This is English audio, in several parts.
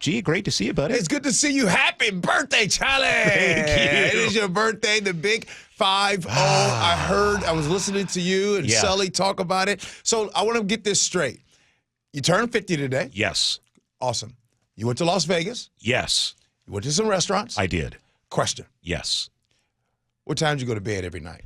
Gee, great to see you, buddy. It's good to see you. Happy birthday, Charlie. Thank you. It is your birthday, the big 5-0. I was listening to you and Sully talk about it. So I want to get this straight. You turned 50 today. Yes. Awesome. You went to Las Vegas. Yes. You went to some restaurants. I did. Question. Yes. What time did you go to bed every night?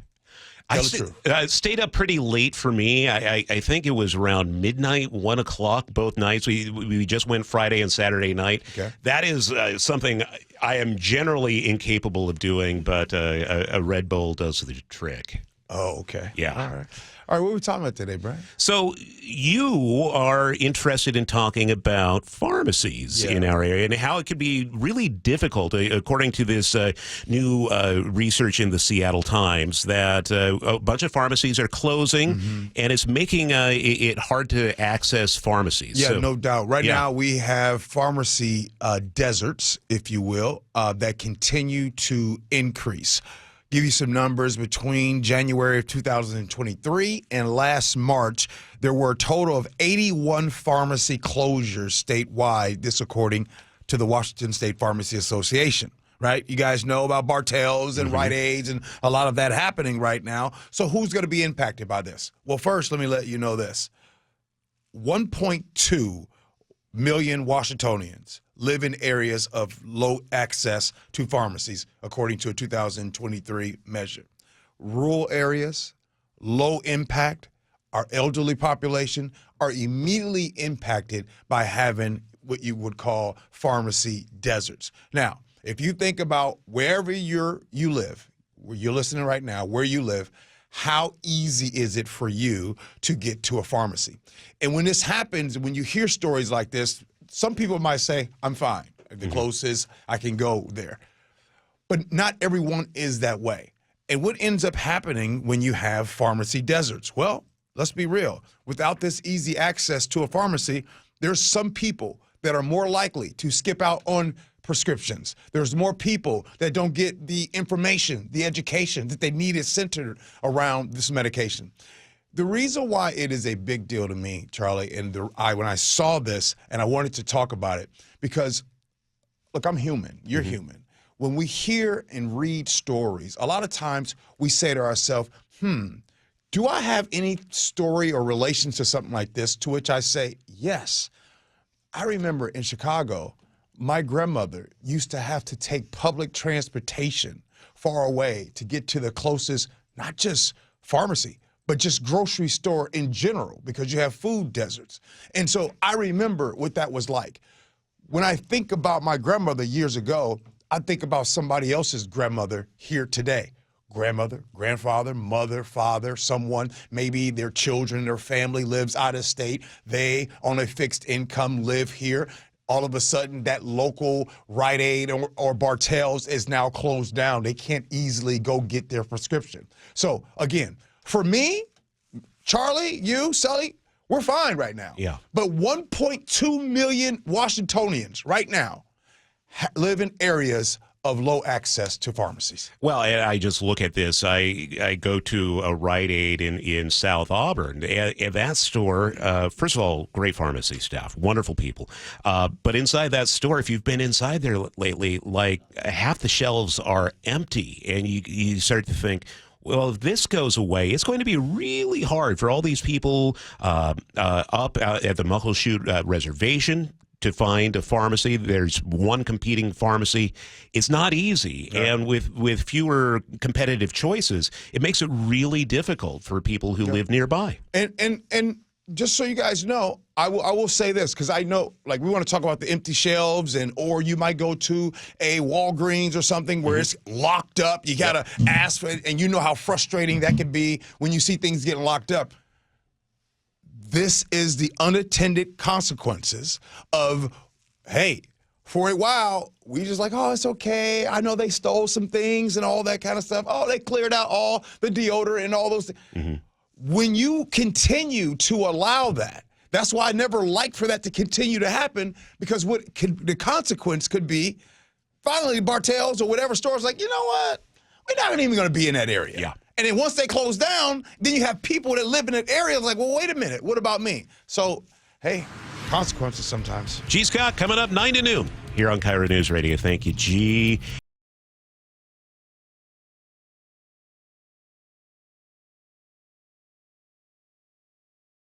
Tell the truth. I stayed up pretty late for me. I think it was around midnight, 1 o'clock both nights. We just went Friday and Saturday night. Okay. That is something I am generally incapable of doing, but a Red Bull does the trick. Oh, okay. Yeah. All right. All right, what are we talking about today, Brian? So you are interested in talking about pharmacies in our area and how it can be really difficult, according to this new research in the Seattle Times, that a bunch of pharmacies are closing, and it's making it hard to access pharmacies. Yeah, so, no doubt. Right now we have pharmacy deserts, if you will, that continue to increase. Give you some numbers. Between January of 2023 and last March, there were a total of 81 pharmacy closures statewide, this according to the Washington State Pharmacy Association, right? You guys know about Bartell's and Rite Aids and a lot of that happening right now. So who's going to be impacted by this? Well, first, let me let you know this. 1.2 million Washingtonians live in areas of low access to pharmacies, according to a 2023 measure. Rural areas, low impact, our elderly population are immediately impacted by having what you would call pharmacy deserts. Now, if you think about wherever you live, where you're listening right now, where you live, how easy is it for you to get to a pharmacy? And when this happens, when you hear stories like this, some people might say, I'm fine. The closest, I can go there. But not everyone is that way. And what ends up happening when you have pharmacy deserts? Well, let's be real. Without this easy access to a pharmacy, there's some people that are more likely to skip out on prescriptions. There's more people that don't get the information, the education that they need is centered around this medication. The reason why it is a big deal to me, Charlie, and when I saw this and I wanted to talk about it, because, look, I'm human. You're human. When we hear and read stories, a lot of times we say to ourselves, do I have any story or relation to something like this? To which I say, yes. I remember in Chicago, my grandmother used to have to take public transportation far away to get to the closest, not just pharmacy, but just grocery store in general, because you have food deserts. And so I remember what that was like. When I think about my grandmother years ago, I think about somebody else's grandmother here today. Grandmother, grandfather, mother, father, someone, maybe their children, their family lives out of state. They, on a fixed income, live here. All of a sudden, that local Rite Aid or Bartell's is now closed down. They can't easily go get their prescription. So, again, for me, Charlie, you, Sully, we're fine right now. Yeah. But 1.2 million Washingtonians right now live in areas of low access to pharmacies. Well, I just look at this. I go to a Rite Aid in South Auburn. And that store, first of all, great pharmacy staff, wonderful people. But inside that store, if you've been inside there lately, like half the shelves are empty. And you start to think, well, if this goes away, it's going to be really hard for all these people up at the Muckleshoot Reservation to find a pharmacy. There's one competing pharmacy. It's not easy. Right. And with fewer competitive choices, it makes it really difficult for people who live nearby. And just so you guys know, I will say this, because I know, like, we want to talk about the empty shelves, or you might go to a Walgreens or something where it's locked up. You got to ask for it, and you know how frustrating that can be when you see things getting locked up. This is the unintended consequences of, hey, for a while, we just like, oh, it's okay. I know they stole some things and all that kind of stuff. Oh, they cleared out all the deodorant and all those things. When you continue to allow that, that's why I never liked for that to continue to happen, because the consequence could be, finally, Bartell's or whatever store's like, you know what? We're not even going to be in that area. Yeah. And then once they close down, then you have people that live in that area like, well, wait a minute, what about me? So, hey, consequences sometimes. Gee Scott coming up 9 to noon here on KIRO News Radio. Thank you, Gee.